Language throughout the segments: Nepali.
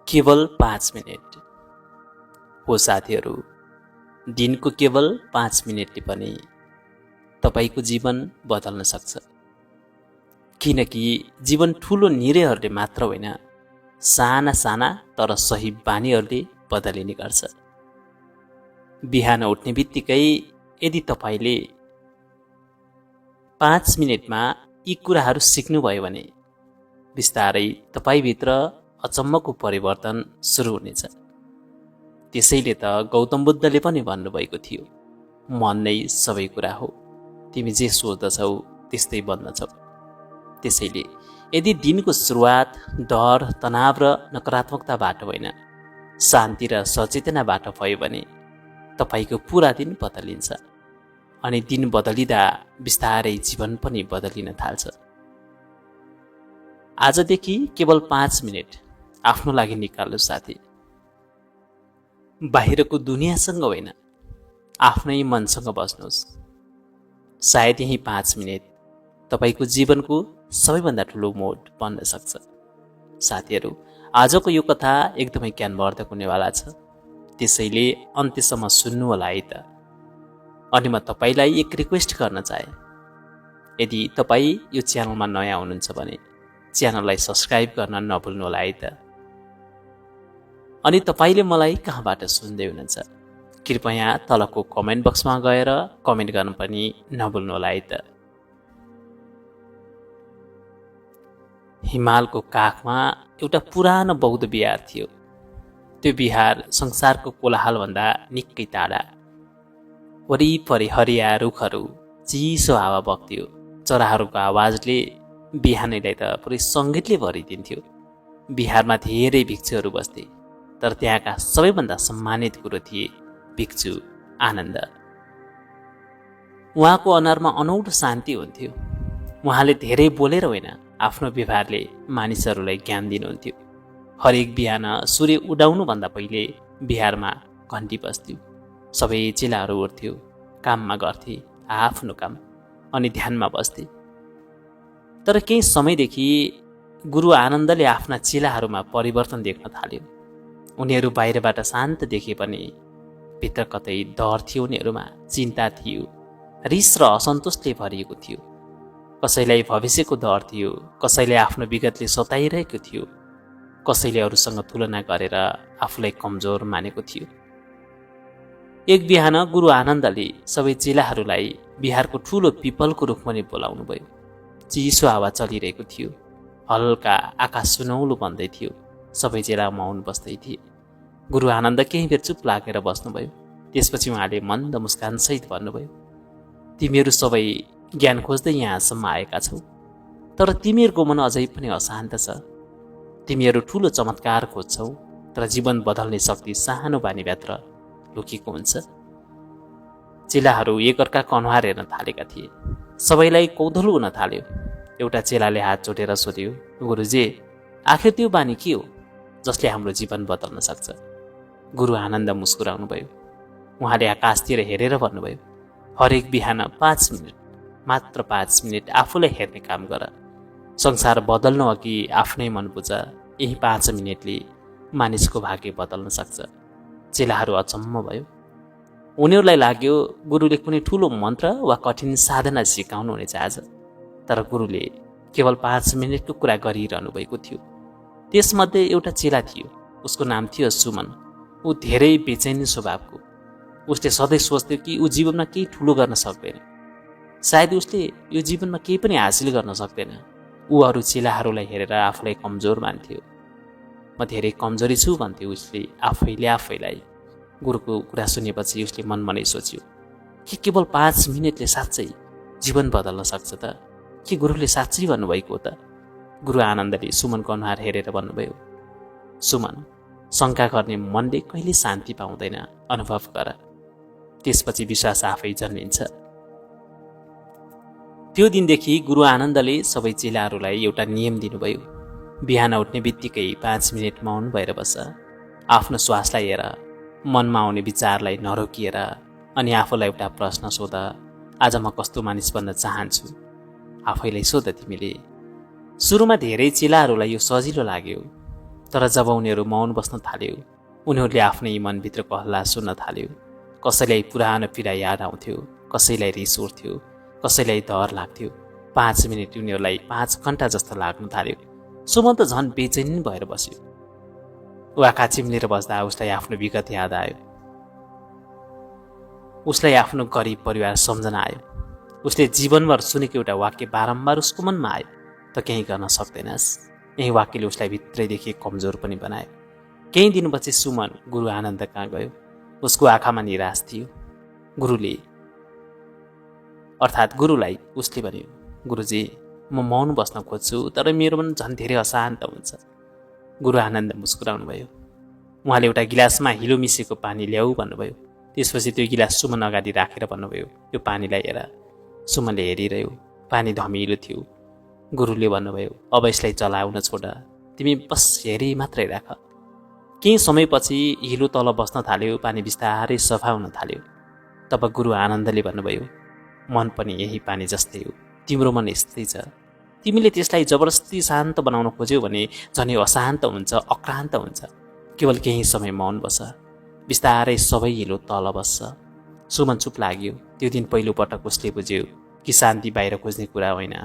केवल 5 मिनेट। हो साथीहरू, दिनको केवल 5 मिनेटले पनि तपाईको जीवन बदल्न सक्छ। किनकि जीवन ठूलो निर्णयहरूले मात्र होइन, साना साना तर सही बानीहरूले बदलिने गर्छ। बिहान उठ्ने बित्तिकै यदि तपाईले 5 मिनेटमा यी कुराहरू सिक्नुभयो भने बिस्तारै तपाईभित्र अचम्मको परिवर्तन सुरु हुनेछ। त्यसैले त गौतम बुद्धले पनि भन्नुभएको थियो, मन नै सबै कुरा हो, तिमी जे सोच्दछौ त्यस्तै बन्नेछौ। त्यसैले यदि दिनको सुरुवात डर, तनाव र नकारात्मकताबाट होइन, शान्ति र सचेतनाबाट भयो भने तपाईको पूरा दिन बदलिन्छ। अनि दिन बदलिँदा बिस्तारै जीवन पनि बदलिन थाल्छ। आजदेखि केवल 5 मिनेट आफ्नो लागि निकाल्नु साथी। बाहिरको दुनियाँसँग होइन, आफ्नै मनसँग बस्नुहोस्। सायद यही 5 मिनेट तपाईको जीवनको सबैभन्दा ठुलो मोड बन्न सक्छ। साथीहरू, आजको यो कथा एकदमै ज्ञानवर्धक हुनेवाला छ, त्यसैले अन्त्यसम्म सुन्नु होला है त। अनि म तपाईलाई एक रिक्वेस्ट गर्न चाहे, यदि तपाई यो च्यानलमा नयाँ हुनुहुन्छ भने च्यानललाई सब्स्क्राइब गर्न नभुल्नु होला है त। अनि तपाईले मलाई कहाँबाट सुन्दै हुनुहुन्छ, कृपया तलको कमेन्ट बक्समा गएर कमेन्ट गर्न पनि नभुल्नु होला है त। हिमालको काखमा एउटा पुरानो बौद्ध विहार थियो। त्यो विहार संसारको कोलाहलभन्दा निकै टाढा। वरिपरि हरिया रुखहरू, चिसो हावा बग्थ्यो। चराहरूको आवाजले बिहानैलाई त पुरै सङ्गीतले भरिदिन्थ्यो। बिहारमा धेरै भिक्षुहरू बस्थे, तर त्यहाँका सबैभन्दा सम्मानित कुरो थिए भिक्षु आनन्द। उहाँको अनुहारमा अनौठो शान्ति हुन्थ्यो। उहाँले धेरै बोलेर होइन, आफ्नो व्यवहारले मानिसहरूलाई ज्ञान दिनुहुन्थ्यो। हरेक बिहान सूर्य उदाउनुभन्दा पहिले बिहारमा घन्टी बज्थ्यो। सबै चेलाहरू उठ्थ्यो, काममा गर्थे आफ्नो काम, अनि ध्यानमा बस्थे। तर केही समयदेखि गुरु आनन्दले आफ्ना चेलाहरूमा परिवर्तन देख्न थाल्यो। उनीहरू बाहिरबाट शान्त देखे पनि भित्र कतै डर थियो, उनीहरूमा चिन्ता थियो, रिस र असन्तोषले भरिएको थियो। कसैलाई भविष्यको डर थियो, कसैले आफ्नो विगतले सताइरहेको थियो, कसैले अरूसँग तुलना गरेर आफूलाई कमजोर मानेको थियो। एक बिहान गुरु आनन्दले सबै चेलाहरूलाई बिहारको ठूलो पिपलको रुखमुनि बोलाउनु भयो। चिसो हावा चलिरहेको थियो, हल्का आकाश सुनौलो बन्दै थियो। सबै चेला मौन बस्दै थिए। गुरु आनन्द केही बेर चुप लागेर बस्नुभयो। त्यसपछि उहाँले मन्द मुस्कानसहित भन्नुभयो, तिमीहरू सबै ज्ञान खोज्दै यहाँसम्म आएका छौ, तर तिमीहरूको मन अझै पनि अशान्त छ। तिमीहरू ठूलो चमत्कार खोज्छौ, तर जीवन बदल्ने शक्ति सानो बानीभित्र लुकेको हुन्छ। चेलाहरू एकअर्काको अनुहार हेर्न थालेका थिए। सबैलाई कौतूहल हुन थाल्यो। एउटा चेलाले हात जोडेर सोध्यो, गुरुजी, आखिर त्यो बानी के हो जसले हाम्रो जीवन बदल्न सक्छ? गुरु आनन्द मुस्कुराउनु भयो। उहाँले आकाशतिर हेरेर भन्नुभयो, हरेक बिहान 5 मिनेट, मात्र 5 मिनेट आफूलाई हेर्ने काम गर। संसार बदल्नु अघि आफ्नै मन बुझ। यही 5 मिनेटले मानिसको भाग्य बदल्न सक्छ। चेलाहरू अचम्म भयो। उनीहरूलाई लाग्यो गुरुले कुनै ठूलो मन्त्र वा कठिन साधना सिकाउनु हुनेछ आज। तर गुरुले केवल 5 मिनेटको कुरा गरिरहनु भएको थियो। त्यसमध्ये एउटा चेला थियो, उसको नाम थियो सुमन। ऊ धेरै बेचैनी स्वभावको। उसले सधैँ सोच्थ्यो कि ऊ जीवनमा केही ठूलो गर्न सक्दैन। सायद उसले यो जीवनमा केही पनि हासिल गर्न सक्दैन। ऊ अरू चेलाहरूलाई हेरेर आफूलाई कमजोर मान्थ्यो। म धेरै कमजोरी छु भन्थ्यो उसले आफैले आफैलाई। गुरुको कुरा सुनेपछि उसले मनमा नै सोच्यो कि केवल 5 मिनेटले साँच्चै जीवन बदल्न सक्छ त? के गुरुले साँच्चै भन्नुभएको हो त? गुरु आनन्दले सुमनको अनुहार हेरेर भन्नुभयो, सुमन, शङ्का गर्ने मनले कहिले शान्ति पाउँदैन, अनुभव गर। त्यसपछि विश्वास आफै जन्मिन्छ। त्यो दिनदेखि गुरु आनन्दले सबै चेलाहरूलाई एउटा नियम दिनुभयो। बिहान उठ्ने बित्तिकै 5 मिनेट मौन भएर बस। आफ्नो श्वासलाई हेर, मनमा आउने विचारलाई नरोकिएर, अनि आफूलाई एउटा प्रश्न सोध, आज म कस्तो मानिस बन्न चाहन्छु? आफैलाई सोध तिमीले। सुरुमा धेरै चेलाहरूलाई यो सजिलो लाग्यो। तर जब उनीहरू मौन बस्न थाल्यो, उनीहरूले आफ्नै मनभित्रको हल्ला सुन्न थाल्यो। कसैलाई पुरानो पीडा याद आउँथ्यो, कसैलाई रिस उठ्थ्यो, कसैलाई डर लाग्थ्यो। 5 मिनट उनीहरूलाई 5 घन्टा जस्तो लाग्न थाल्यो। सुमन त झन् बेचैन भएर बस्यो। ऊ आँखा चिम्लेर बस्दा उसलाई आफ्नो विगत याद आयो। उसलाई आफ्नो गरिब परिवार सम्झना आयो। उसले जीवनभर सुनेको एउटा वाक्य बारम्बार उसको मनमा आयो, त केही गर्न सक्दैनस्। यही वाक्यले उसलाई भित्रैदेखि कमजोर पनि बनायो। केही दिनपछि सुमन गुरु आनन्द कहाँ गयो। उसको आँखामा निराश थियो। गुरुलाई उसले भन्यो, गुरुजी, म मौन बस्न खोज्छु, तर मेरो मन झन् धेरै अशान्त हुन्छ। गुरु आनन्द मुस्कुराउनु भयो। उहाँले एउटा गिलासमा हिलो मिसेको पानी ल्याऊ भन्नुभयो। त्यसपछि त्यो गिलास सुमन अगाडि राखेर भन्नुभयो, यो पानीलाई हेर। सुमनले हेरिरह्यो। पानी धमिलो थियो। गुरुले भन्नुभयो, अब यसलाई चलाउन छोड, तिमी बस हेरी मात्रै राख। केही समयपछि हिलो तल बस्न थाल्यो। पानी बिस्तारै सफा हुन थाल्यो। तब गुरु आनन्दले भन्नुभयो, मन पनि यही पानी जस्तै हो। तिम्रो मन यस्तै छ। तिमीले त्यसलाई जबरजस्ती शान्त बनाउन खोज्यौ भने झनै अशान्त हुन्छ, अक्रान्त हुन्छ। केवल केही समय मौन बस, बिस्तारै सबै हिलो तल बस्छ। सुमन चुप लाग्यो। त्यो दिन पहिलो पटक उसले बुझ्यो कि शान्ति बाहिर खोज्ने कुरा होइन,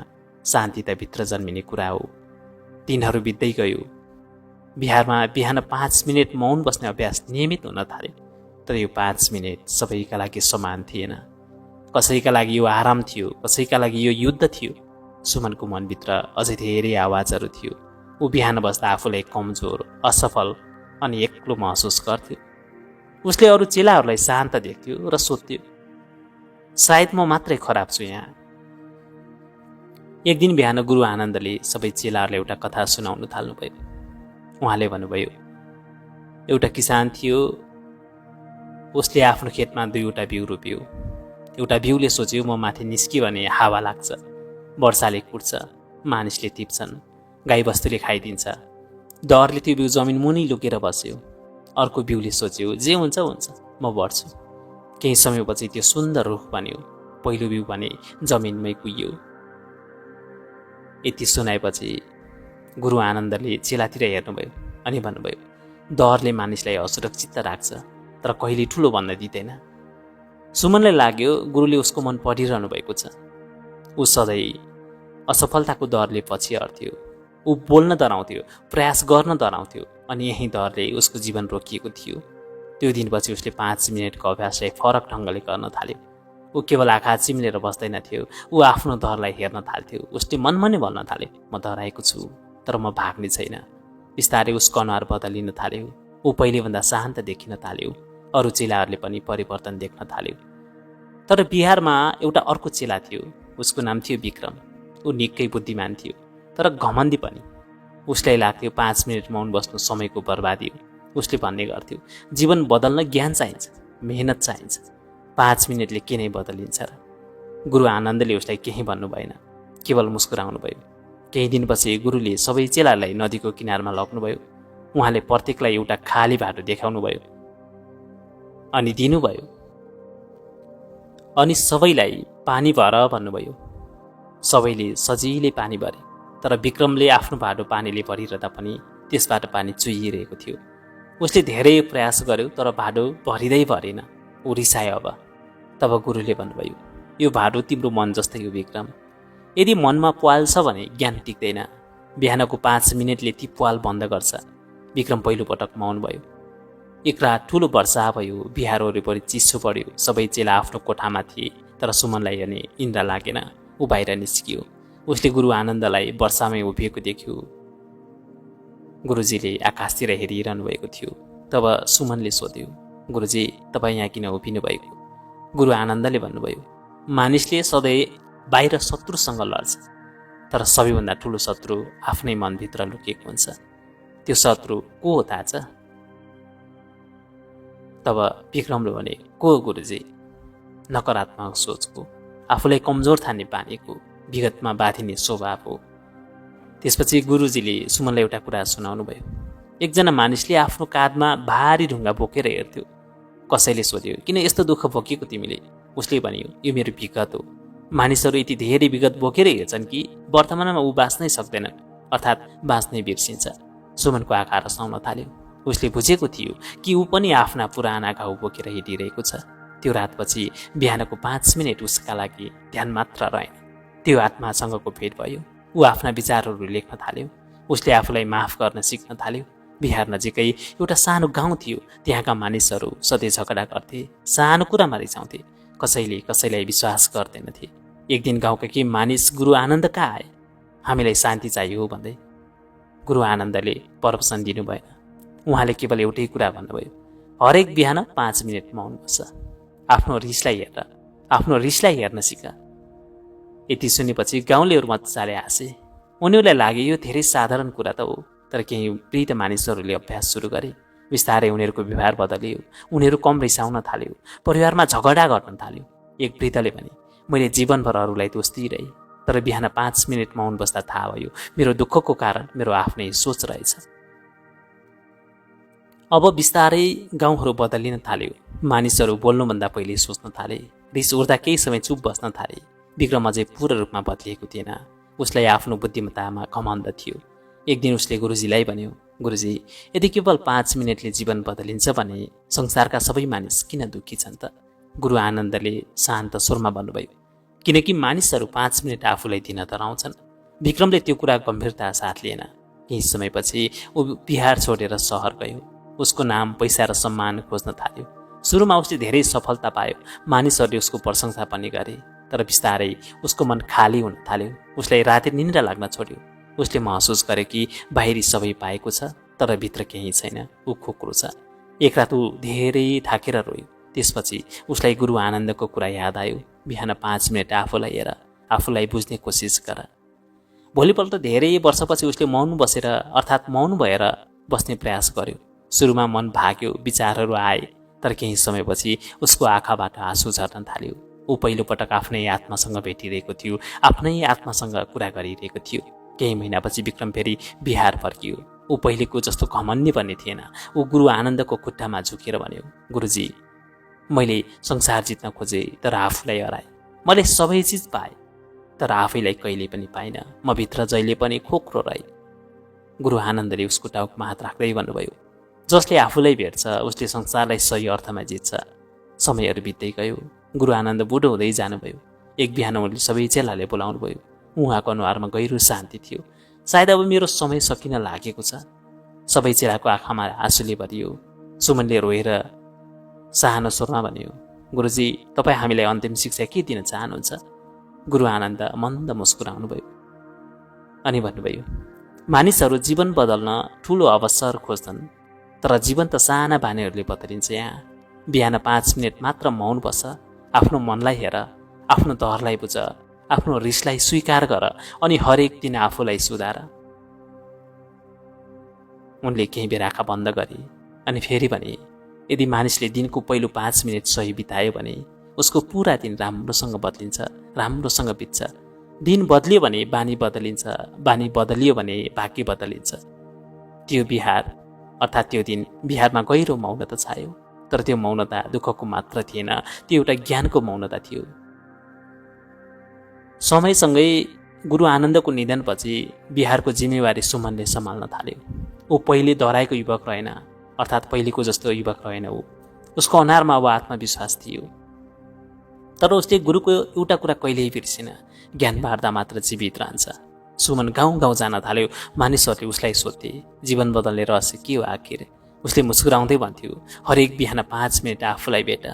शान्ति त भित्र जन्मिने कुरा हो। दिनहरू बित्दै गयो। बिहारमा बिहान 5 मिनट मौन बस्ने अभ्यास नियमित हुन थाल्यो। तर यो 5 मिनट सबैका लागि समान थिएन। कसैका लागि यो आराम थियो, कसैका लागि यो युद्ध थियो। सुमनको मनभित्र अझै धेरै आवाजहरू थियो। ऊ बिहान बस्दा आफूलाई कमजोर, असफल अनि एक्लो महसुस गर्थ्यो। उसले अरू चेलाहरूलाई शान्त देख्थ्यो र सोध्थ्यो, सायद म मात्रै खराब छु यहाँ। एक दिन बिहान गुरु आनन्दले सबै चेलाहरूलाई एउटा कथा सुनाउन थाल्नुभयो। उहाँले भन्नुभयो, एउटा किसान थियो। उसले आफ्नो खेतमा 2वटा बिउ रोप्यो। एउटा बिउले सोच्यो, म माथि निस्क्यो भने हावा लाग्छ, वर्षाले कुट्छ, मानिसले टिप्छन्, गाईबस्तुले खाइदिन्छ। डरले त्यो बिउ जमिन मुनि लुकेर बस्यो। अर्को बिउले सोच्यो, जे हुन्छ हुन्छ, म बढ्छु। केही समयपछि त्यो सुन्दर रुख बन्यो। पहिलो बिउ भने जमिनमै कुहियो। यति सुनाएपछि गुरु आनन्दले चेलातिर हेर्नुभयो अनि भन्नुभयो, डरले मानिसलाई असुरक्षित राख्छ, तर कहिले ठुलो भन्न दिँदैन। सुमनलाई लाग्यो गुरुले उसको मन पढिरहनु भएको छ। ऊ सधैँ असफलताको डरले पछि हट्थ्यो। ऊ बोल्न डराउँथ्यो, प्रयास गर्न डराउँथ्यो, अनि यही डरले उसको जीवन रोकिएको थियो। त्यो दिनपछि उसले 5 मिनटको अभ्यासलाई फरक ढङ्गले गर्न थाल्यो। ऊ केवल आँखा चिम्लेर बस्दैन थियो, ऊ आफ्नो डरलाई हेर्न थाल्थ्यो। उसले मनमा नै भन्न थाल्यो, म डराएको छु, तर म भाग्ने छैन। बिस्तारै उसको अनुहार बदलिन थाल्यो। ऊ पहिलेभन्दा शान्त देखिन थाल्यो। अरू चेलाहरूले पनि परिवर्तन देख्न थाल्यो। तर बिहारमा एउटा अर्को चेला थियो। उसको नाम थियो विक्रम। ऊ निकै बुद्धिमान थियो, तर घमण्डी पनि। उसलाई लाग्थ्यो 5 मिनट मौन बस्नु समयको बर्बादी हो। उसले भन्ने गर्थ्यो, जीवन बदल्न ज्ञान चाहिन्छ, मेहनत चाहिन्छ, 5 मिनटले के नै बदलिन्छ र। गुरु आनन्दले उसलाई केही भन्नु भएन, केवल मुस्कुराउनु भयो। केही दिनपछि गुरुले सबै चेलालाई नदीको किनारमा लग्नुभयो। उहाँले प्रत्येकलाई एउटा खाली भाटो देखाउनु भयो अनि दिनुभयो, अनि सबैलाई पानी भर भन्नुभयो। सबैले सजिलै पानी भरे, तर विक्रमले आफ्नो भाटो पानीले भरिरहँदा पनि त्यसबाट पानी चुहिरहेको थियो। उसले धेरै प्रयास गर्यो, तर भाटो भरिँदै भरेन। ऊ रिसायो। तब गुरुले भन्नुभयो, यो भाटो तिम्रो मन जस्तै हो विक्रम। यदि मनमा प्वाल छ भने ज्ञान टिक्दैन। बिहानको 5 मिनटले ती प्वाल बन्द गर्छ। विक्रम पहिलोपटक मौन भयो। एक रात ठुलो वर्षा भयो। बिहार वरिपरि चिसो बढ्यो। सबै चेला आफ्नो कोठामा थिए, तर सुमनलाई हेर्ने इन्द्र लागेन। ऊ बाहिर निस्कियो। उसले गुरु आनन्दलाई वर्षामै उभिएको देख्यो। गुरुजीले आकाशतिर हेरिरहनु भएको थियो। तब सुमनले सोध्यो, गुरुजी, तपाईँ यहाँ किन उभिनु भएको? गुरु आनन्दले भन्नुभयो, मानिसले सधैँ बाहिर शत्रुसँग लड्छ, तर सबैभन्दा ठुलो शत्रु आफ्नै मनभित्र लुकेको हुन्छ। त्यो शत्रु को हो थाहा छ? तब विक्रमले भने, को गुरुजी? नकारात्मक सोचको, आफूलाई कमजोर ठान्ने बानीको, विगतमा बाधिने स्वभाव हो। त्यसपछि गुरुजीले सुमनलाई एउटा कुरा सुनाउनु भयो। एकजना मानिसले आफ्नो काँधमा भारी ढुङ्गा बोकेर हेर्थ्यो। कसैले सोध्यो, किन यस्तो दुःख बोकेको तिमीले? उसले भन्यो, यो मेरो विगत हो। मानिसहरू यति धेरै विगत बोकेर हेर्छन् कि वर्तमानमा ऊ बाँच्नै सक्दैनन्, अर्थात् बाँच्नै बिर्सिन्छ। सुमनको आँखा रसाउन थाल्यो। उसले बुझेको थियो कि ऊ पनि आफ्ना पुराना घाउ बोकेर हिँडिरहेको छ। त्यो रातपछि बिहानको 5 मिनट उसका लागि ध्यान मात्र रहेन। त्यो आत्मासँगको भेट भयो। ऊ आफ्ना विचारहरू लेख्न थाल्यो। उसले आफूलाई माफ गर्न सिक्न थाल्यो। बिहार नजिकै एउटा सानो गाउँ थियो। त्यहाँका मानिसहरू सधैँ झगडा गर्थे, सानो कुरामा रिसाउँथे, कसैले कसैलाई विश्वास गर्दैनथे। एक दिन गाउँका केही मानिस गुरु आनन्द कहाँ आए, हामीलाई शान्ति चाहियो भन्दै। गुरु आनन्दले प्रवचन दिनु भएन। उहाँले केवल एउटै कुरा भन्नुभयो, हरेक बिहान 5 मिनट मौन बस्छ, आफ्नो रिसलाई हेर्न सिक। यति सुनेपछि गाउँलेहरू मजाले हाँसे। उनीहरूलाई लागे यो धेरै साधारण कुरा त हो, तर केही वृद्ध मानिसहरूले अभ्यास सुरु गरे। बिस्तारै उनीहरूको व्यवहार बदल्यो। उनीहरू कम रिसाउन थाल्यो, परिवारमा झगडा गर्न थाल्यो। एक वृद्धले भने, मैले जीवनभर अरूलाई दोष दिइरहेँ, तर बिहान 5 मिनट मौन बस्दा थाहा भयो मेरो दुःखको कारण मेरो आफ्नै सोच रहेछ। अब बिस्तारै गाउँहरू बदलिन थाल्यो। मानिसहरू बोल्नुभन्दा पहिले सोच्न थाले। रिस उठ्दा केही समय चुप बस्न थाले। विक्रम अझै पूर्ण रूपमा बदलिएको थिएन। उसलाई आफ्नो बुद्धिमत्तामा घमण्ड थियो। एक दिन उसले गुरुजीलाई भन्यो, गुरुजी, यदि केवल 5 मिनटले जीवन बदलिन्छ भने संसारका सबै मानिस किन दुःखी छन् त? गुरु आनन्दले शान्त स्वरमा भन्नुभयो, किनकि मानिसहरू 5 मिनट आफूलाई दिन डराउँछन्। विक्रमले त्यो कुरा गम्भीरता साथ लिएन। केही समयपछि ऊ बिहार छोडेर सहर गयो। उसको नाम, पैसा र सम्मान खोज्न थाल्यो। सुरुमा उसले धेरै सफलता पायो। मानिसहरूले उसको प्रशंसा पनि गरे, तर बिस्तारै उसको मन खाली हुन थाल्यो। उसलाई राति निन्द्रा लाग्न छोड्यो। उसले महसुस गरे कि बाहिरी सबै पाएको छ, तर भित्र केही छैन। ऊ खोक्रो छ। एक रात ऊ धेरै थाकेर रोयो। त्यसपछि उसलाई गुरु आनन्दको कुरा याद आयो, बिहान 5 मिनट आफूलाई हेर, आफूलाई बुझ्ने कोसिस गर। भोलिपल्ट धेरै वर्षपछि उसले मौन बसेर, अर्थात् मौन भएर बस्ने प्रयास गर्यो। सुरुमा मन भाग्यो, विचारहरू आए, तर केही समयपछि उसको आँखाबाट आँसु झर्न थाल्यो। ऊ पहिलोपटक आफ्नै आत्मासँग भेटिरहेको थियो, आफ्नै आत्मासँग कुरा गरिरहेको थियो। केही महिनापछि विक्रम फेरि बिहार फर्कियो। ऊ पहिलेको जस्तो घमण्डी पनि थिएन। ऊ गुरु आनन्दको खुट्टामा झुकेर भन्यो, गुरुजी, मैले संसार जित्न खोजेँ, तर आफूलाई हराएँ। मैले सबै चिज पाएँ, तर आफैलाई कहिले पनि पाइनँ। म भित्र जहिले पनि खोक्रो रहेँ। गुरु आनन्दले उसको टाउकोमा हात राख्दै भन्नुभयो, जसले आफूलाई भेट्छ उसले संसारलाई सही अर्थमा जित्छ। समयहरू बित्दै गयो। गुरु आनन्द बुढो हुँदै जानुभयो। एक बिहान उनले सबै चेलाले बोलाउनु भयो। उहाँको अनुहारमा गहिरो शान्ति थियो। सायद अब मेरो समय सकिन लागेको छ। सबै चेलाको आँखामा आँसुले भरियो। सुमनले रोएर सानो स्वरमा भन्यो, गुरुजी, तपाईँ हामीलाई अन्तिम शिक्षा के दिन चाहनुहुन्छ? गुरु आनन्द मन्द मुस्कुराउनु भयो अनि भन्नुभयो, मानिसहरू जीवन बदल्न ठुलो अवसर खोज्छन्, तर जीवन त साना बानीहरूले बदलिन्छ। यहाँ बिहान 5 मिनट मात्र मौन बस, आफ्नो मनलाई हेर, आफ्नो डरलाई बुझ, आफ्नो रिसलाई स्वीकार गर, अनि हरेक दिन आफूलाई सुधार। उनले केही बेर आँखा बन्द गरे अनि फेरि भने, यदि मानिसले दिनको पहिलो 5 मिनट सही बितायो भने उसको पुरा दिन राम्रोसँग बदलिन्छ, राम्रोसँग बित्छ। दिन बदलियो भने बानी बदलिन्छ, बानी बदलियो भने भाग्य बदलिन्छ। त्यो बिहार, अर्थात् त्यो दिन बिहारमा गहिरो मौनता छायो, तर त्यो मौनता दुःखको मात्र थिएन, त्यो एउटा ज्ञानको मौनता थियो। समयसँगै गुरु आनन्दको निधनपछि बिहारको जिम्मेवारी सुमनले सम्हाल्न थाल्यो। ऊ पहिले डराएको युवक रहेन, अर्थात् पहिलेको जस्तो युवक रहेन। उसको अनुहारमा अब आत्मविश्वास थियो। तर उसले गुरुको एउटा कुरा कहिल्यै बिर्सेन, ज्ञान बाँड्दा मात्र जीवित रहन्छ। सुमन गाउँ गाउँ जान थाल्यो। मानिसहरूले उसलाई सोध्थे, जीवन बदल्ने रहस्य के हो आखिर? उसले मुस्कुराउँदै भन्थ्यो, हरेक बिहान 5 मिनट आफूलाई भेट।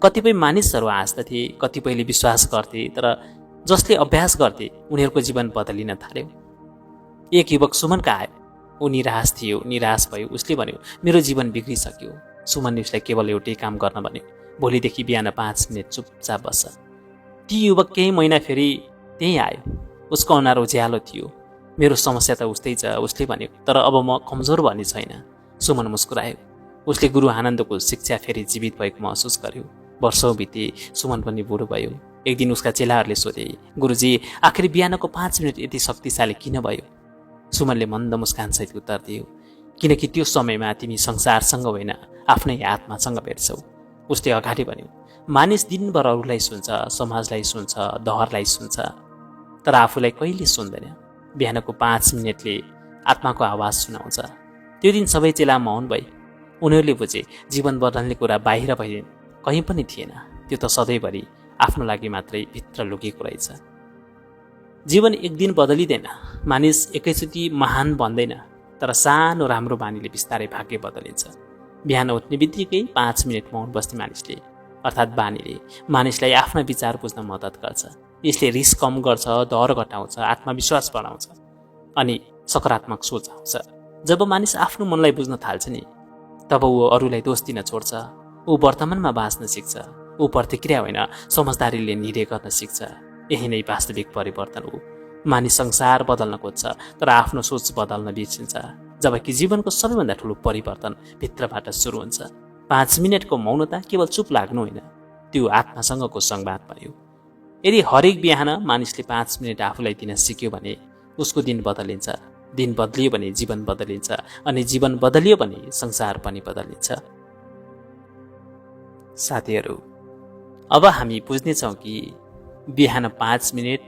कतिपय मानिसहरू हाँस्दथे, कतिपयले विश्वास गर्थे, तर जसले अभ्यास गर्थे उनीहरूको जीवन बदलिन थाल्यो। एक युवक सुमन कहाँ आयो। ऊ निराश थियो, निराश भयो। उसले भन्यो, मेरो जीवन बिग्रिसक्यो। सुमनले उसलाई केवल एउटै काम गर्न भन्यो, भोलिदेखि बिहान 5 मिनट चुपचाप बस। ती युवक केही महिना फेरि त्यहीँ आयो। उसको अनुहार उज्यालो थियो। मेरो समस्या त उस्तै छ, उसले भन्यो, तर अब म कमजोर भन्ने छैन। सुमन मुस्कुरायो। उसले गुरु आनन्दको शिक्षा फेरि जीवित भएको महसुस गर्यो। वर्षौँ बिते, सुमन पनि बुढो भयो। एक दिन उसका चेलाहरूले सोधे, गुरुजी, आखिर बिहानको 5 मिनट यति शक्तिशाली किन भयो? सुमनले मन्द मुस्कानसहित उत्तर दियो, किनकि त्यो समयमा तिमी संसारसँग होइन, आफ्नै आत्मासँग भेट्छौ। उसले अगाडि भन्यो, मानिस दिनभर अरूलाई सुन्छ, समाजलाई सुन्छ, दहरलाई सुन्छ, तर आफूलाई कहिले सुन्दैन। बिहानको 5 मिनटले आत्माको आवाज सुनाउँछ। त्यो दिन सबै चेला मौन भए। उनीहरूले बुझे जीवन बदल्ने कुरा बाहिर भए कहीँ पनि थिएन, त्यो त सधैँभरि आफ्नो लागि मात्रै भित्र लुकेको रहेछ। जीवन एक दिन बदलिँदैन, मानिस एकैचोटि महान बन्दैन, तर सानो राम्रो बानीले बिस्तारै भाग्य बदलिन्छ। बिहान उठ्ने बित्तिकै 5 मिनट मौन बस्ने मानिसले अर्थात् बानीले मानिसलाई आफ्ना विचार बुझ्न मद्दत गर्छ। यसले रिस कम गर्छ, डर घटाउँछ, आत्मविश्वास बढाउँछ अनि सकारात्मक सोच आउँछ। जब मानिस आफ्नो मनलाई बुझ्न थाल्छ नि, तब ऊ अरूलाई दोष दिन छोड्छ। ऊ वर्तमानमा बाँच्न सिक्छ। ऊ प्रतिक्रिया होइन, समझदारीले निर्णय गर्न सिक्छ। यही नै वास्तविक परिवर्तन हो। मानिस संसार बदल्न खोज्छ, तर आफ्नो सोच बदल्न बिर्सिन्छ। जबकि जीवनको सबैभन्दा ठुलो परिवर्तन भित्रबाट सुरु हुन्छ। 5 मिनटको मौनता केवल चुप लाग्नु होइन, त्यो आत्मासँगको संवाद भयो। यदि हरेक बिहान मानिसले 5 मिनट आफूलाई दिन सिक्यो भने उसको दिन बदलिन्छ। दिन बदलियो भने जीवन बदलिन्छ, अनि जीवन बदलियो भने संसार पनि बदलिन्छ। साथीहरू, अब हामी बुझ्नेछौँ कि बिहान 5 मिनट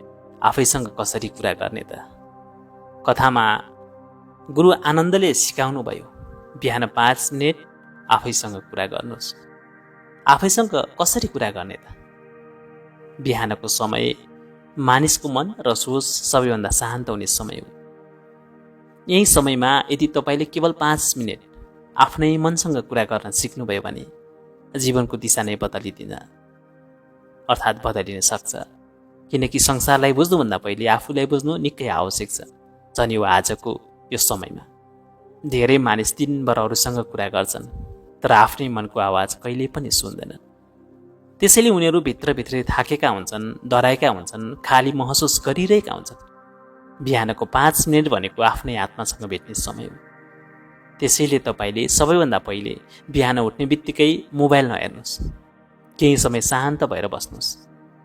आफैसँग कसरी कुरा गर्ने त। कथामा गुरु आनन्दले सिकाउनु भयो, बिहान 5 मिनट आफैसँग कुरा गर्नुहोस्। आफैसँग कसरी कुरा गर्ने त? बिहानको समय मानिसको मन र सोच सबैभन्दा शान्त हुने समय हो। यही समयमा यदि तपाईँले केवल 5 मिनट आफ्नै मनसँग कुरा गर्न सिक्नुभयो भने जीवनको दिशा नै बदलिदिन अर्थात् बदलिन सक्छ। किनकि संसारलाई बुझ्नुभन्दा पहिले आफूलाई बुझ्नु निकै आवश्यक छ। झन् यो आजको यो समयमा धेरै मानिस दिनभर अरूसँग कुरा गर्छन्, तर आफ्नै मनको आवाज कहिले पनि सुन्दैनन्। त्यसैले उनीहरू भित्रभित्रै थाकेका हुन्छन्, डराएका हुन्छन्, खाली महसुस गरिरहेका हुन्छन्। बिहानको 5 मिनट भनेको आफ्नै आत्मासँग भेट्ने समय हो। त्यसैले तपाईँले सबैभन्दा पहिले बिहान उठ्ने बित्तिकै मोबाइल नहेर्नुहोस्। केही समय शान्त भएर बस्नुहोस्।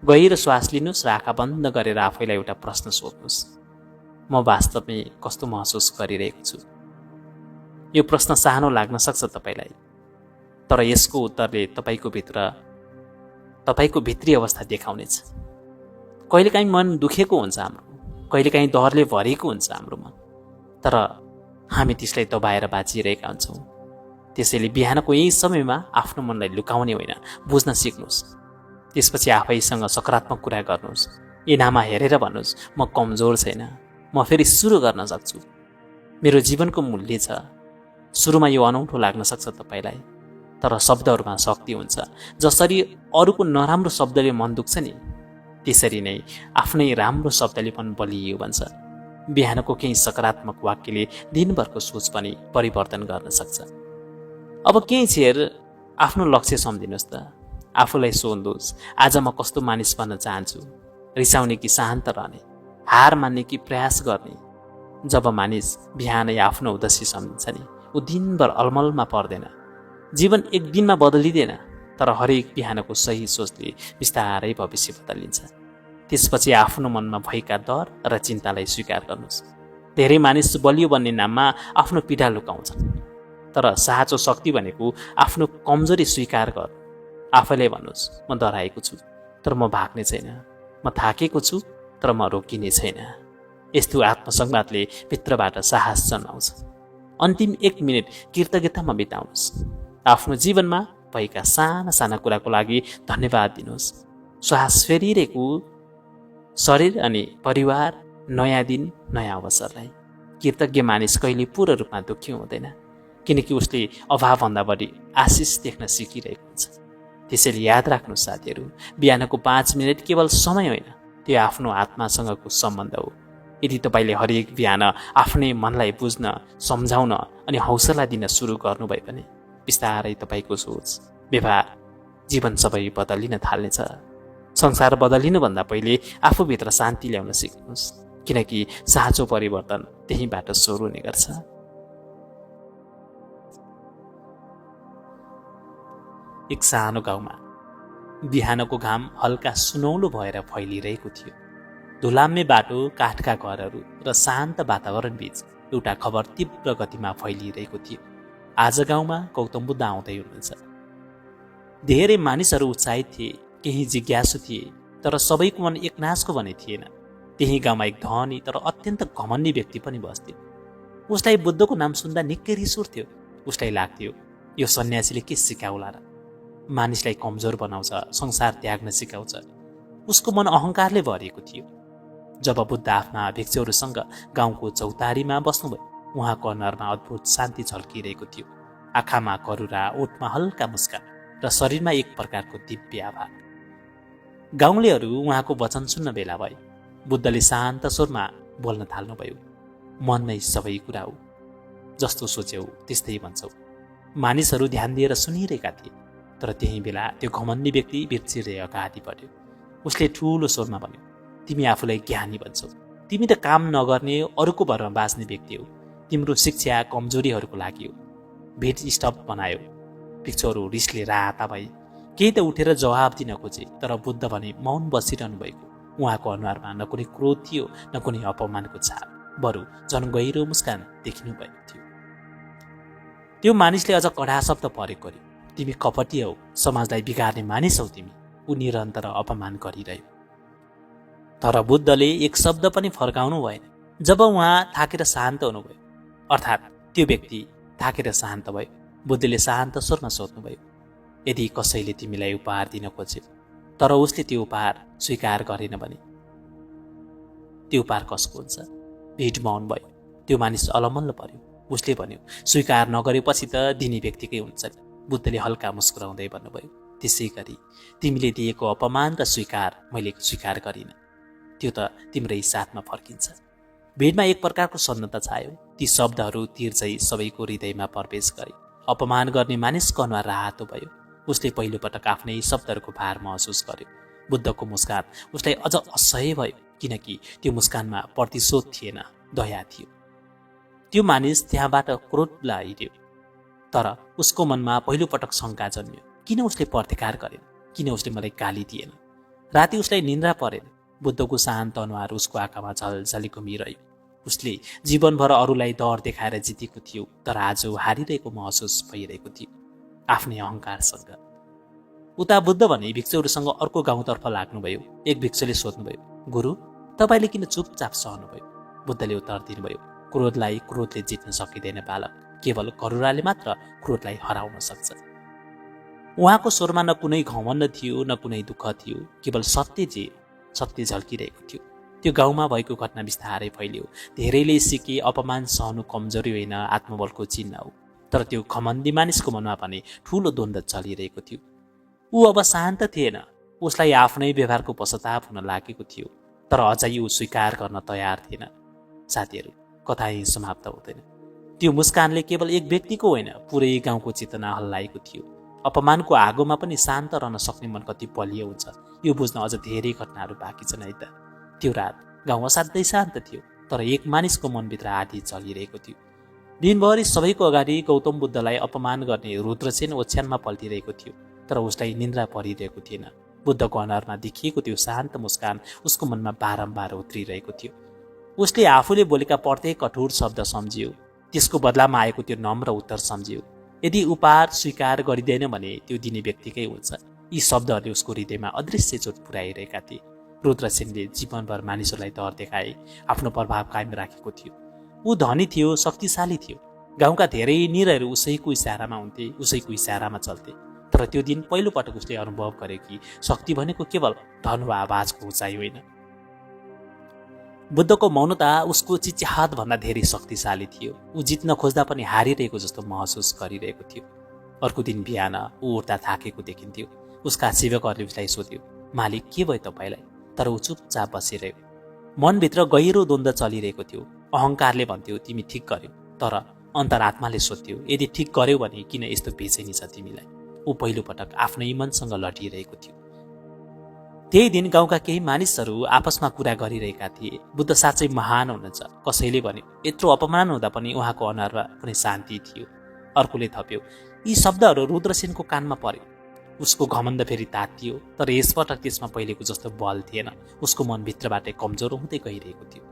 गहिरो श्वास लिनुहोस् र आँखा बन्द गरेर आफैलाई एउटा प्रश्न सोध्नुहोस्, म वास्तवमै कस्तो महसुस गरिरहेको छु। यो प्रश्न सानो लाग्न सक्छ तपाईँलाई, तर यसको उत्तरले तपाईँको भित्री अवस्था देखाउनेछ। कहिलेकाहीँ मन दुखेको हुन्छ हाम्रो, कहिलेकाहीँ डरले भरिएको हुन्छ हाम्रो मन, तर हामी त्यसलाई दबाएर बाँचिरहेका हुन्छौँ। त्यसैले बिहानको यही समयमा आफ्नो मनलाई लुकाउने होइन, बुझ्न सिक्नुहोस्। त्यसपछि आफैसँग सकारात्मक कुरा गर्नुहोस्। ऐनामा हेरेर भन्नुहोस्, म कमजोर छैन, म फेरि सुरु गर्न सक्छु। मेरो जीवनको मूल्य छ। सुरुमा यो अनौठो लाग्न सक्छ तपाईँलाई, तर शब्दहरूमा शक्ति हुन्छ। जसरी अरूको नराम्रो शब्दले मन दुख्छ नि, त्यसरी नै आफ्नै राम्रो शब्दले पनि बलियो भन्छ। बिहानको केही सकारात्मक वाक्यले दिनभरको सोच पनि परिवर्तन गर्न सक्छ। अब केही छेर आफ्नो लक्ष्य सम्झिनुहोस् त। आफूलाई सोध्नुहोस्, आज म कस्तो मानिस बन्न चाहन्छु? रिसाउने कि शान्त रहने? हार मान्ने कि प्रयास गर्ने? जब मानिस बिहानै आफ्नो उद्देश्य सम्झिन्छ नि, ऊ दिनभर अलमलमा पर्दैन। जीवन एक दिनमा बदलिँदैन, तर हरेक बिहानको सही सोचले बिस्तारै भविष्य बदलिन्छ। त्यसपछि आफ्नो मनमा भएका डर र चिन्तालाई स्वीकार गर्नुहोस्। धेरै मानिस बलियो बन्ने नाममा आफ्नो पीडा लुकाउँछन्, तर साँचो शक्ति भनेको आफ्नो कमजोरी स्वीकार गर। आफैलाई भन्नुहोस्, म डराएको छु तर म भाग्ने छैन, म थाकेको छु तर म रोकिने छैन। यस्तो आत्मसंवादले भित्रबाट साहस जन्माउँछ। अन्तिम 1 मिनट कृतज्ञतामा बिताउनुहोस्। आफ्नो जीवनमा भएका साना साना कुराको लागि धन्यवाद दिनुहोस्। श्वास फेरिरहेको शरीर अनि परिवार, नयाँ दिन, नयाँ अवसरलाई। कृतज्ञ मानिस कहिले पूर्ण रूपमा दुःखी हुँदैन, किनकि उसले अभावभन्दा बढी आशिष देख्न सिकिरहेको हुन्छ। त्यसैले याद राख्नुहोस् साथीहरू, बिहानको 5 मिनट केवल समय होइन, त्यो आफ्नो आत्मासँगको सम्बन्ध हो। यदि तपाईँले हरेक बिहान आफ्नै मनलाई बुझ्न, सम्झाउन अनि हौसला दिन सुरु गर्नुभयो भने बिस्तारै तपाईँको सोच, व्यवहार, जीवन सबै बदलिन थाल्नेछ। संसार बदलिनुभन्दा पहिले आफूभित्र शान्ति ल्याउन सिक्नुहोस्, किनकि साँचो परिवर्तन त्यहीँबाट सुरु हुने गर्छ। एक सानो गाउँमा बिहानको घाम हल्का सुनौलो भएर फैलिरहेको थियो। धुलाम्मे बाटो, काठका घरहरू र शान्त वातावरण बीच एउटा खबर तीव्र गतिमा फैलिरहेको थियो। आज गाउँमा गौतम बुद्ध आउँदै हुनुहुन्छ। धेरै मानिसहरू उत्साहित थिए, केही जिज्ञासु थिए, तर सबैको मन एकनासको भने थिएन। त्यही गाउँमा एक धनी तर अत्यन्त घमण्डी व्यक्ति पनि बस्थ्यो। ऊ उसलाई बुद्धको नाम सुन्दा निकै रिस उठ्थ्यो। उसलाई लाग्थ्यो यो सन्यासीले के सिकाउला र, मानिसलाई कमजोर बनाउँछ, संसार त्याग्न सिकाउँछ। उसको मन अहङ्कारले भरिएको थियो। जब बुद्ध आफ्ना भिक्षुहरूसँग गाउँको चौतारीमा बस्नुभयो, उहाँको अनुहारमा अद्भुत शान्ति झल्किरहेको थियो। आँखामा करुरा, ओठमा हल्का मुस्कान र शरीरमा एक प्रकारको दिव्य आभा। गाउँलेहरू उहाँको वचन सुन्न भेला भए। बुद्धले शान्त स्वरमा बोल्न थाल्नुभयो। मन नै सबै कुरा हो, जस्तो सोच्यौ त्यस्तै भन्छौ। मानिसहरू ध्यान दिएर सुनिरहेका थिए, तर त्यही बेला त्यो घमण्डी व्यक्ति बिर्सिँदै अगाडि बढ्यो। उसले ठुलो स्वरमा भन्यो, तिमी आफूलाई ज्ञानी भन्छौ, तिमी त काम नगर्ने, अरूको भरमा बाँच्ने व्यक्ति हौ। तिम्रो शिक्षा कमजोरीहरूको लागि हो। भेट स्टप बनायो। भिक्षुहरू रिसले राता भए। केही त उठेर जवाब दिन खोजे, तर बुद्ध भने मौन बसिरहनु भएको। उहाँको अनुहारमा न कुनै क्रोध थियो, न कुनै अपमानको छाप, बरु झन् गहिरो मुस्कान देखिनु भएको थियो। त्यो मानिसले अझ कडा शब्द प्रयोग गर्यो, तिमी कपटी हौ, समाजलाई बिगार्ने मानिस हौ तिमी। ऊ निरन्तर अपमान गरिरह्यो। तर बुद्धले एक शब्द पनि फर्काउनु भएन। जब उहाँ थाकेर शान्त हुनुभयो, अर्थात् त्यो व्यक्ति थाकेर शान्त भयो, बुद्धले शान्त स्वरमा सोध्नुभयो, यदि कसैले तिमीलाई उपहार दिन खोज्यो तर उसले त्यो उपहार स्वीकार गरेन भने त्यो उपहार कसको हुन्छ? भेट मौन भयो। त्यो मानिस अलमल्ल पर्यो। उसले भन्यो, स्वीकार नगरेपछि त दिने व्यक्तिकै हुन्छ। बुद्धले हल्का मुस्कुराउँदै भन्नुभयो, त्यसै गरी तिमीले दिएको अपमान र स्वीकार मैले स्वीकार गरिनँ, त्यो त तिम्रै साथमा फर्किन्छ। भेटमा एक प्रकारको सन्नता छायो। ती शब्दहरू तीर चाहिँ सबैको हृदयमा प्रवेश गरे। अपमान गर्ने मानिसको अनुहार रातो भयो। उसले पहिलोपटक आफ्नै शब्दहरूको भार महसुस गर्यो। बुद्धको मुस्कान उसलाई अझ असह्य भयो, किनकि त्यो मुस्कानमा प्रतिशोध थिएन, दया थियो। त्यो मानिस त्यहाँबाट क्रोधला हिँड्यो, तर उसको मनमा पहिलोपटक शङ्का जन्मियो, किन उसले प्रतिकार गरेन, किन उसले मलाई गाली दिएन। राति उसलाई निन्द्रा परेन। बुद्धको शान्त अनुहार उसको आँखामा झलझली घुमिरह्यो। उसले जीवनभर अरूलाई डर देखाएर जितेको थियो, तर आज हारिरहेको महसुस भइरहेको थियो आफ्नै अहङ्कारसँग। उता बुद्ध भने भिक्षुहरूसँग अर्को गाउँतर्फ लाग्नुभयो। एक भिक्षुले सोध्नुभयो, गुरु तपाईँले किन चुपचाप सहनुभयो? बुद्धले उत्तर दिनुभयो, क्रोधलाई क्रोधले जित्न सकिँदैन बालक, केवल करुणाले मात्र क्रोधलाई हराउन सक्छ। उहाँको स्वरमा न कुनै घमण्ड थियो, न कुनै दुःख थियो, केवल सत्य झल्किरहेको थियो। त्यो गाउँमा भएको घटना बिस्तारै फैलियो। धेरैले सिके अपमान सहनु कमजोरी होइन, आत्मबलको चिन्ह हो। तर त्यो घमण्डी मानिसको मनमा भने ठुलो द्वन्द्व चलिरहेको थियो। ऊ अब शान्त थिएन। उसलाई आफ्नै व्यवहारको पश्चाताप हुन लागेको थियो, तर अझै ऊ स्वीकार गर्न तयार थिएन। साथीहरू, कथा यही समाप्त हुँदैन। त्यो मुस्कानले केवल एक व्यक्तिको होइन, पुरै गाउँको चेतना हल्लाएको थियो। अपमानको आगोमा पनि शान्त रहन सक्ने मन कति बलियो हुन्छ, यो बुझ्न अझ धेरै घटनाहरू बाँकी छन् है त। त्यो रात गाउँ असाध्यै शान्त थियो, तर एक मानिसको मनभित्र आधी चलिरहेको थियो। दिनभरि सबैको अगाडि गौतम बुद्धलाई अपमान गर्ने रुद्रसेन ओछ्यानमा पल्टिरहेको थियो, तर उसलाई निन्द्रा परिरहेको थिएन। बुद्धको अनुहारमा देखिएको त्यो शान्त मुस्कान उसको मनमा बारम्बार उत्रिरहेको थियो। उसले आफूले बोलेका प्रत्येक कठोर शब्द सम्झियो, त्यसको बदलामा आएको त्यो नम्र उत्तर सम्झियो, यदि उपहार स्वीकार गरिँदैन भने त्यो दिने व्यक्तिकै हुन्छ। यी शब्दहरूले उसको हृदयमा अदृश्य चोट पुर्याइरहेका थिए। रुद्रसेनले जीवनभर मानिसहरूलाई डर देखाए, आफ्नो प्रभाव कायम राखेको थियो। ऊ धनी थियो, शक्तिशाली थियो। गाउँका धेरै निरहरू उसैको इसारामा हुन्थे, उसैको इसारामा चल्थे। तर त्यो दिन पहिलोपटक उसले अनुभव गरे कि शक्ति भनेको केवल धन वा आवाजको उचाइ होइन। बुद्धको मौनता उसको चिच्याहटभन्दा धेरै शक्तिशाली थियो। ऊ जित्न खोज्दा पनि हारिरहेको जस्तो महसुस गरिरहेको थियो। अर्को दिन बिहान ऊ उठ्दा थाकेको देखिन्थ्यो। उसका सेवकहरूले उसलाई सोध्यो, मालिक के भयो तपाईँलाई? तर ऊ चुपचाप बसिरह्यो। मनभित्र गहिरो द्वन्द्व चलिरहेको थियो। अहङ्कारले भन्थ्यो तिमी ठिक गर्यौ, तर अन्तरात्माले सोध्थ्यो यदि ठिक गर्यौ भने किन यस्तो बेचैनी छ तिमीलाई? ऊ पहिलोपटक आफ्नै मनसँग लडिरहेको थियो। त्यही दिन गाउँका केही मानिसहरू आपसमा कुरा गरिरहेका थिए, बुद्ध साँच्चै महान हुनुहुन्छ। कसैले भन्यो, यत्रो अपमान हुँदा पनि उहाँको अनुहारमा कुनै शान्ति थियो। अर्कोले थप्यो, यी शब्दहरू रुद्रसेनको कानमा पर्यो। उसको घमण्ड फेरि तातियो, तर यसपटक त्यसमा पहिलेको जस्तो बल थिएन। उसको मनभित्रबाटै कमजोर हुँदै गइरहेको थियो।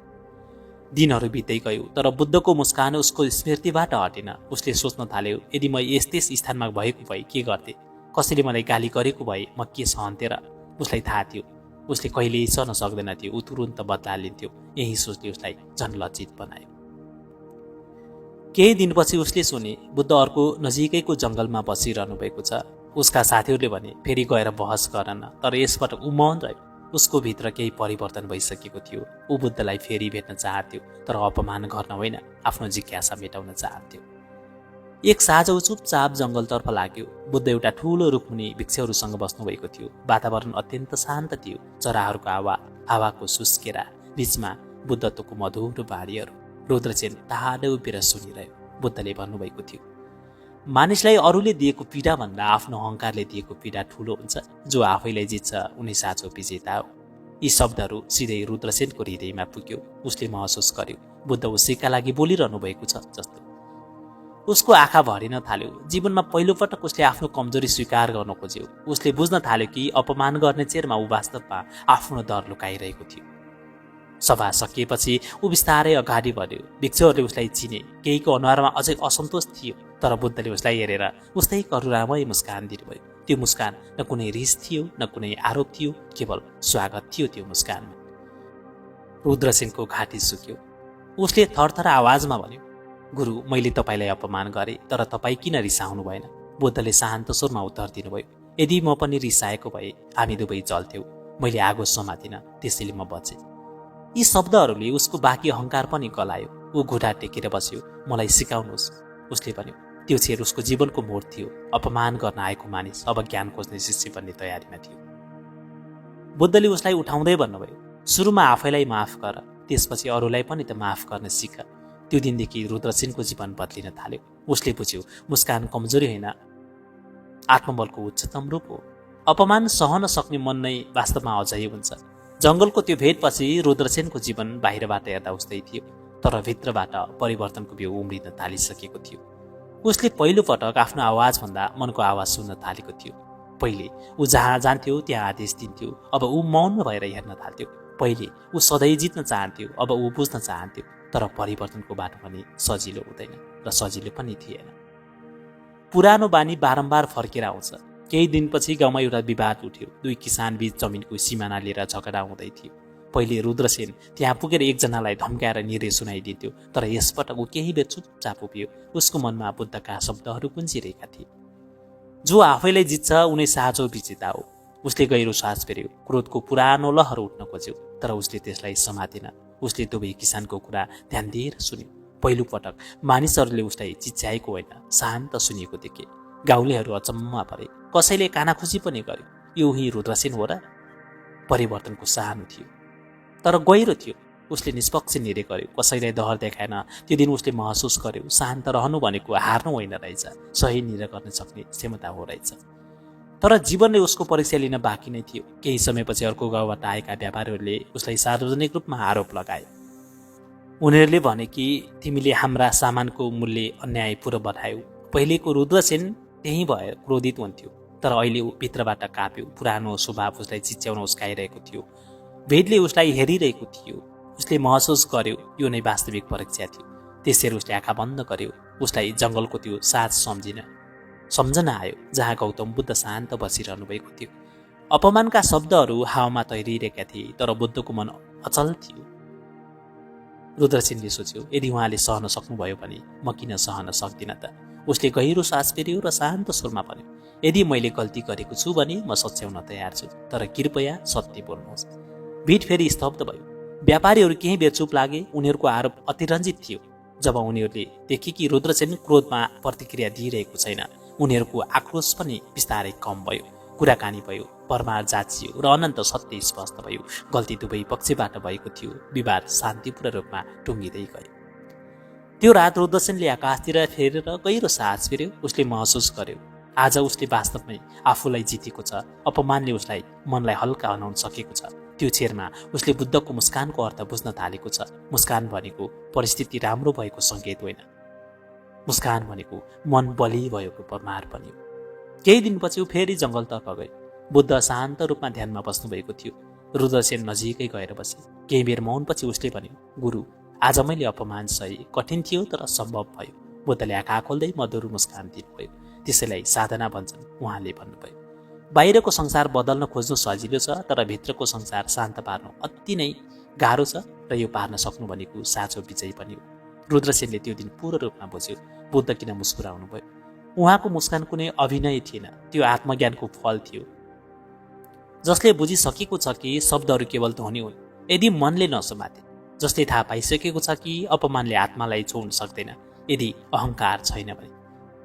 दिनहरू बित्दै गयो, तर बुद्धको मुस्कान उसको स्मृतिबाट हटेन। उसले सोच्न थाल्यो, यदि म त्यस स्थानमा भएको भए के गर्थे? कसैले मलाई गाली गरेको भए म के सहन्थे र? उसलाई थाहा थियो उसले कहिल्यै सहन सक्दैन थियो। ऊ तुरुन्त बदला लिन्थ्यो। यही सोचले उसलाई झन् लज्जित बनायो। केही दिनपछि उसले सुने बुद्ध अर्को नजिकैको जङ्गलमा बसिरहनु भएको छ। उसका साथीहरूले भने फेरि गएर बहस गर न, तर यसपटक ऊ मौन रह्यो। उसको भित्र केही परिवर्तन भइसकेको थियो। ऊ बुद्धलाई फेरि भेट्न चाहन्थ्यो, तर अपमान गर्न होइन, आफ्नो जिज्ञासा मेटाउन चाहन्थ्यो। एक साँझ ऊ चुपचाप जङ्गलतर्फ लाग्यो। बुद्ध एउटा ठूलो रुखमुनि वृक्षहरूसँग बस्नुभएको थियो। वातावरण अत्यन्त शान्त थियो। चराहरूको आवाज, हावाको सुस्केरा, बीचमा बुद्धत्वको मधुरो बाणीहरू। रुद्रसेन टाढो उभिएर सुनिरह्यो। बुद्धले भन्नुभएको थियो, मानिसलाई अरूले दिएको पीडा भन्दा आफ्नो अहङ्कारले दिएको पीडा ठूलो हुन्छ। जो आफैलाई जित्छ उनी साँचो विजेता हो। यी शब्दहरू सिधै रुद्रसेनको हृदयमा पुग्यो। उसले महसुस गर्यो बुद्ध उसैका लागि बोलिरहनु भएको छ जस्तो। उसको आँखा भरिन थाल्यो। जीवनमा पहिलोपटक उसले आफ्नो कमजोरी स्वीकार गर्न खोज्यो। उसले बुझ्न थाल्यो कि अपमान गर्ने चेरमा ऊ वास्तवमा आफ्नो डर लुकाइरहेको थियो। सभा सकिएपछि ऊ बिस्तारै अगाडि बढ्यो। भिक्षुहरूले उसलाई चिने। केहीको अनुहारमा अझै असन्तोष थियो, तर बुद्धले उसलाई हेरेर उस्तै करुणामय मुस्कान दिनुभयो। त्यो मुस्कान न कुनै रिस थियो, न कुनै आरोप थियो, केवल स्वागत थियो त्यो मुस्कानमा। रुद्रसेनको घाँटी सुक्यो। उसले थरथर आवाजमा भन्यो, गुरु, मैले तपाईँलाई अपमान गरेँ, तर तपाईँ किन रिसाउनु भएन? बुद्धले शान्त स्वरमा उत्तर दिनुभयो, यदि म पनि रिसाएको भए हामी दुवै जल्थ्यौँ। मैले आगो समातिन, त्यसैले म बचेँ। यी शब्दहरूले उसको बाँकी अहङ्कार पनि गलायो। ऊ घुँडा टेकेर बस्यो। मलाई सिकाउनुहोस्, उसले भन्यो। त्यो छेर उसको जीवनको मोड थियो। अपमान गर्न आएको मानिस अब ज्ञान खोज्ने शिष्य बन्ने तयारीमा थियो। बुद्धले उसलाई उठाउँदै भन्नुभयो, सुरुमा आफैलाई माफ गर, त्यसपछि अरूलाई पनि त माफ गर्न सिक। त्यो दिनदेखि रुद्रसेनको जीवन बदलिन थाल्यो। उसले बुझ्यो मुस्कान कमजोरी होइन, आत्मबलको उच्चतम रूप हो। अपमान सहन सक्ने मन नै वास्तवमा अझै हुन्छ। जङ्गलको त्यो भेटपछि रुद्रसेनको जीवन बाहिरबाट हेर्दा उस्तै थियो, तर भित्रबाट परिवर्तनको बिउ उम्रिन थालिसकेको थियो। उसले पहिलोपटक आफ्नो आवाजभन्दा मनको आवाज सुन्न थालेको थियो। पहिले ऊ जहाँ जान्थ्यो त्यहाँ आदेश दिन्थ्यो, अब ऊ मौन भएर हेर्न थाल्थ्यो। पहिले ऊ सधैँ जित्न चाहन्थ्यो, अब ऊ बुझ्न चाहन्थ्यो। तर परिवर्तनको बाटो पनि सजिलो हुँदैन र सजिलो पनि थिएन। पुरानो बानी बारम्बार फर्केर आउँछ। केही दिनपछि गाउँमा एउटा विवाद उठ्यो। दुई किसान बीच जमिनको सिमाना लिएर झगडा हुँदै थियो। पहिले रुद्रसेन त्यहाँ पुगेर एकजनालाई धम्काएर निर्णय सुनाइदिन्थ्यो, तर यसपटक ऊ केही बेर चुपचाप उभियो। उसको मनमा बुद्धका शब्दहरू गुन्जिरहेका थिए, जो आफैलाई जित्छ उनी साँचो विजेता हो। उसले गहिरो सास फेर्यो। क्रोधको पुरानो लहर उठ्न खोज्यो, तर उसले त्यसलाई समातेन। उसले दुवै किसानको कुरा ध्यान दिएर सुन्यो। पहिलोपटक मानिसहरूले उसलाई चिच्याएको होइन, शान्त सुनिएको देखे। गाउँलेहरू अचम्ममा परे। कसैले कानाखुसी पनि गर्यो, यो ही रुद्रसेन हो र? परिवर्तनको सानो थियो, तर गहिरो थियो। उसले निष्पक्ष निर्णय गर्यो, कसैलाई डर देखाएन। त्यो दिन उसले महसुस गर्यो शान्त रहनु भनेको हार्नु होइन रहेछ, सही निर्णय गर्न सक्ने क्षमता हो रहेछ। तर जीवनले उसको परीक्षा लिन बाँकी नै थियो। केही समयपछि अर्को गाउँबाट आएका व्यापारीहरूले उसलाई सार्वजनिक रूपमा आरोप लगाए। उनीहरूले भने कि तिमीले हाम्रा सामानको मूल्य अन्यायपूर्वक बढायौ। पहिलेको रुद्रसेन त्यही भएर क्रोधित हुन्थ्यो, तर अहिले ऊ भित्रबाट काप्यो। पुरानो स्वभाव उसलाई चिच्याउन उस्काइरहेको थियो। भेदले उसलाई हेरिरहेको थियो। उसले महसुस गर्यो यो नै वास्तविक परीक्षा थियो। त्यसरी उसले आँखा बन्द गर्यो। उसलाई जङ्गलको त्यो साँझ सम्झना आयो, जहाँ गौतम बुद्ध शान्त बसिरहनु भएको थियो। अपमानका शब्दहरू हावामा तैरिरहेका थिए, तर बुद्धको मन अचल थियो। रुद्रसेनले सोच्यो, यदि उहाँले सहन सक्नुभयो भने म किन सहन सक्दिनँ त? उसले गहिरो सास फेर्यो र शान्त स्वरमा भन्यो, यदि मैले गल्ती गरेको छु भने म सच्याउन तयार छु, तर कृपया सत्य बोल्नुहोस्। भिड फेरि स्तब्ध भयो। व्यापारीहरू केही बेर चुप लागे। उनीहरूको आरोप अतिरञ्जित थियो। जब उनीहरूले देखे कि रुद्रसेन क्रोधमा प्रतिक्रिया दिइरहेको छैन, उनीहरूको आक्रोश पनि बिस्तारै कम भयो। कुराकानी भयो, परमार जाचियो र अनन्त सत्य स्पष्ट भयो। गल्ती दुवै पक्षबाट भएको थियो। विवाद शान्तिपूर्ण रूपमा टुङ्गिँदै गयो। त्यो रात रुद्रसेनले आकाशतिर फेरेर गहिरो सास फेर्यो। उसले महसुस गर्यो आज उसले वास्तवमै आफूलाई जितेको छ। अपमानले उसलाई मनलाई हल्का बनाउन सकेको छ। त्यो छेरमा उसले बुद्धको मुस्कानको अर्थ बुझ्न थालेको छ। मुस्कान भनेको परिस्थिति राम्रो भएको सङ्केत होइन, मुस्कान भनेको मन बलि भएको प्रमाण पनि हो। केही दिनपछि ऊ फेरि जङ्गलतर्फ गयो। बुद्ध शान्त रूपमा ध्यानमा बस्नुभएको थियो। रुद्रसेन नजिकै गएर बसे। केही बेर मौनपछि उसले भन्यो, गुरु, आज मैले अपमान सही, कठिन थियो तर सम्भव भयो। बुद्धले आँखा खोल्दै मधुर मुस्कान दिनुभयो। त्यसैलाई साधना भन्छन्, उहाँले भन्नुभयो। बाहिरको संसार बदल्न खोज्नु सजिलो छ, तर भित्रको संसार शान्त पार्नु अति नै गाह्रो छ, र यो पार्न सक्नु भनेको साँचो विजय पनि हो। रुद्रसेनले त्यो दिन पूर्ण रूपमा बुझ्यो बुद्ध किन मुस्कुराउनु भयो। उहाँको मुस्कान कुनै अभिनय थिएन, त्यो आत्मज्ञानको फल थियो जसले बुझिसकेको छ कि शब्दहरू केवल ध्वनि हुन् यदि मनले नसमाते, जसले थाहा पाइसकेको छ कि अपमानले आत्मालाई छोड्न सक्दैन यदि अहङ्कार छैन भने।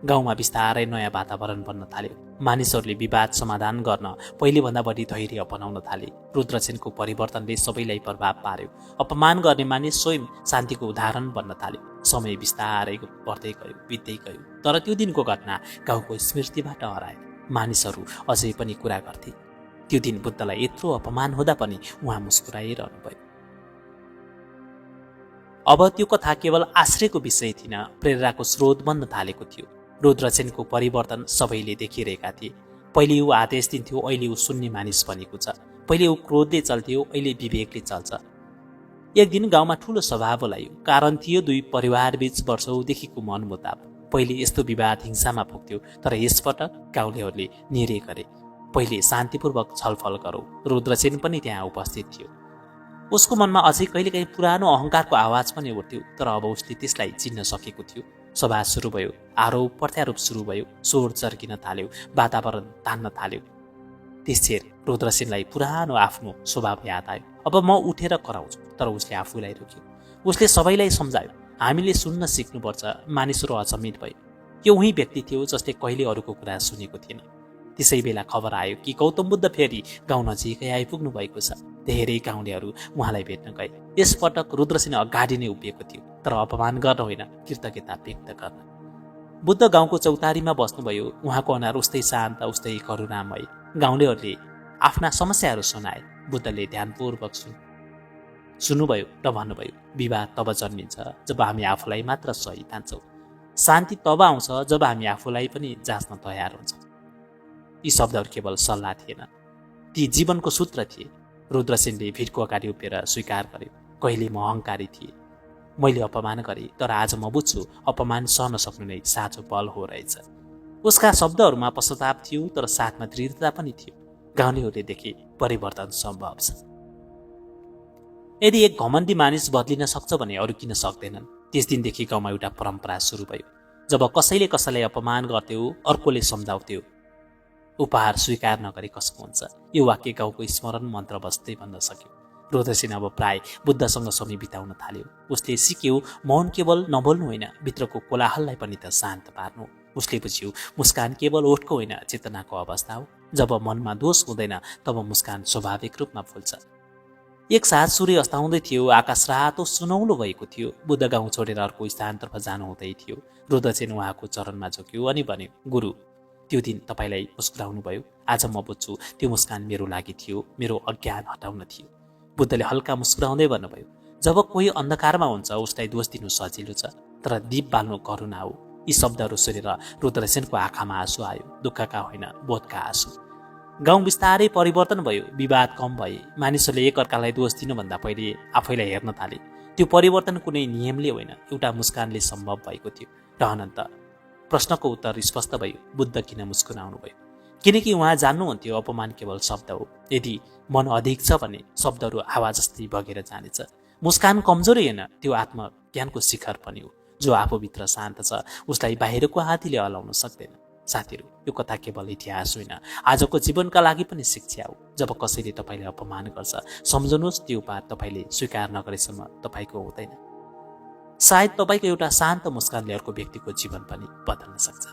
गाउँमा बिस्तारै नयाँ वातावरण बन्न थाल्यो। मानिसहरूले विवाद समाधान गर्न पहिलेभन्दा बढी धैर्य अपनाउन थाले। रुद्रसेनको परिवर्तनले सबैलाई प्रभाव पार्यो। अपमान गर्ने मानिस स्वयं शान्तिको उदाहरण बन्न थाल्यो। समय बिस्तारै बढ्दै गयो, बित्दै गयो, तर त्यो दिनको घटना गाउँको स्मृतिबाट हरायो। मानिसहरू अझै पनि कुरा गर्थे, त्यो दिन बुद्धलाई यत्रो अपमान हुँदा पनि उहाँ मुस्कुराइरहनु भयो। अब त्यो कथा केवल आश्रयको विषय थिएन, प्रेरणाको स्रोत बन्न थालेको थियो। रुद्रसेनको परिवर्तन सबैले देखिरहेका थिए। पहिले ऊ आदेश दिन्थ्यो, अहिले ऊ सुन्ने मानिस बनेको छ। पहिले ऊ क्रोधले चल्थ्यो, अहिले विवेकले चल्छ। एक दिन गाउँमा ठूलो सभा बोलायो। कारण थियो दुई परिवारबीच वर्षौंदेखिको मनमुटाव। पहिले यस्तो विवाद हिंसामा पुग्थ्यो, तर यसपटक गाउँलेहरूले निर्णय गरे, पहिले शान्तिपूर्वक छलफल गरौँ। रुद्रसेन पनि त्यहाँ उपस्थित थियो। उसको मनमा अझै कहिलेकाहीँ पुरानो अहङ्कारको आवाज पनि उठ्थ्यो, तर अब उसले त्यसलाई चिन्न सकेको थियो। सभा सुरु भयो, आरोप प्रत्यारोप सुरु भयो, स्वर चर्किन थाल्यो, वातावरण तान्न थाल्यो। त्यसछेर रुद्रसेनलाई पुरानो आफ्नो स्वभाव याद आयो। अब म उठेर कराउँछु, तर उसले आफूलाई रोक्यो। उसले सबैलाई सम्झायो, हामीले सुन्न सिक्नुपर्छ। मानिसहरू अचम्मित भयो। यो उही व्यक्ति थियो जसले कहिले अरूको कुरा सुनेको थिएन। त्यसै बेला खबर आयो कि गौतम बुद्ध फेरि गाउँ नजिकै आइपुग्नु भएको छ। धेरै गाउँलेहरू उहाँलाई भेट्न गए। यसपटक रुद्रसेन अगाडि नै उभिएको थियो, तर अपमान गर्न होइन, कृतज्ञता व्यक्त गर्न। बुद्ध गाउँको चौतारीमा बस्नुभयो। उहाँको अनुहार उस्तै शान्त, उस्तै करुणामय। गाउँलेहरूले आफ्ना समस्याहरू सुनाए। बुद्धले ध्यानपूर्वक सुन्नुभयो र भन्नुभयो, विवाद तब जन्मिन्छ जब हामी आफूलाई मात्र सही ठान्छौँ। शान्ति तब आउँछ जब हामी आफूलाई पनि जाँच्न तयार हुन्छौँ। यी शब्दहरू केवल सल्लाह थिएन, ती जीवनको सूत्र थिए। रुद्रसेनले भिडको अगाडि उभिएर स्वीकार गर्यो, कहिले म अहङ्कारी थिएँ, मैले अपमान गरेँ, तर आज म बुझ्छु अपमान सहन सक्नु नै साँचो बल हो रहेछ। उसका शब्दहरूमा पश्चाताप थियो, तर साथमा दृढता पनि थियो। गाउँलेहरूले देखे परिवर्तन सम्भव छ। यदि एक घमण्डी मानिस बदलिन सक्छ भने अरू किन सक्दैनन्। त्यस दिनदेखि गाउँमा एउटा परम्परा सुरु भयो। जब कसैले कसैलाई अपमान गर्थ्यो, अर्कोले सम्झाउँथ्यो, उपहार स्वीकार नगरे कसको हुन्छ। यो वाक्य गाउँको स्मरण मन्त्र बस्दै भन्न सक्यो। रुद्रसेन अब प्राय बुद्धसँग समय बिताउन थाल्यो। उसले सिक्यो, मौन केवल नबोल्नु होइन, भित्रको कोलाहललाई पनि त शान्त पार्नु। उसले बुझ्यो, मुस्कान केवल ओठको होइन, चेतनाको अवस्था हो। जब मनमा दोष हुँदैन, तब मुस्कान स्वाभाविक रूपमा फुल्छ। एक साथ सूर्य अस्ताउँदै थियो। आकाश रातो सुनौलो भएको थियो। बुद्ध गाउँ छोडेर अर्को स्थानतर्फ जानु हुँदै थियो। रुद्रसेन उहाँको चरणमा झुक्यो अनि भन्यो, गुरु, त्यो दिन तपाईँलाई मुस्कुराउनु भयो। आज म बुझ्छु, त्यो मुस्कान मेरो लागि थियो, मेरो अज्ञान हटाउन थियो। बुद्धले हल्का मुस्कुराउँदै भन्नुभयो, जब कोही अन्धकारमा हुन्छ उसलाई दोष दिनु सजिलो छ, तर दीप बाल्नु करुणा हो। यी शब्दहरू सुनेर रुद्रसेनको आँखामा आँसु आयो, दुःखका होइन, बोधका आँसु। गाउँ बिस्तारै परिवर्तन भयो। विवाद कम भए। मानिसहरूले एकअर्कालाई दोष दिनुभन्दा पहिले आफैलाई हेर्न थाले। त्यो परिवर्तन कुनै नियमले होइन, एउटा मुस्कानले सम्भव भएको थियो। र अनन्त प्रश्नको उत्तर स्पष्ट भयो, बुद्ध किन मुस्कुराउनु भयो। किनकि उहाँ जान्नुहुन्थ्यो, अपमान केवल शब्द हो। यदि मन अधिक छ भने शब्दहरू हावा जस्तै बगेर जानेछ। मुस्कान कमजोरी होइन, त्यो आत्मज्ञानको शिखर पनि हो। जो आफूभित्र शान्त छ उसलाई बाहिरको हात्तीले हलाउन सक्दैन। साथीहरू, यो कथा केवल इतिहास होइन, आजको जीवनका लागि पनि शिक्षा हो। जब कसैले तपाईँले अपमान गर्छ, सम्झनुहोस् त्यो उपहार तपाईँले स्वीकार नगरेसम्म तपाईँको हुँदैन। सायद तपाईँको एउटा शान्त मुस्कानले अर्को व्यक्तिको जीवन पनि बदल्न सक्छ।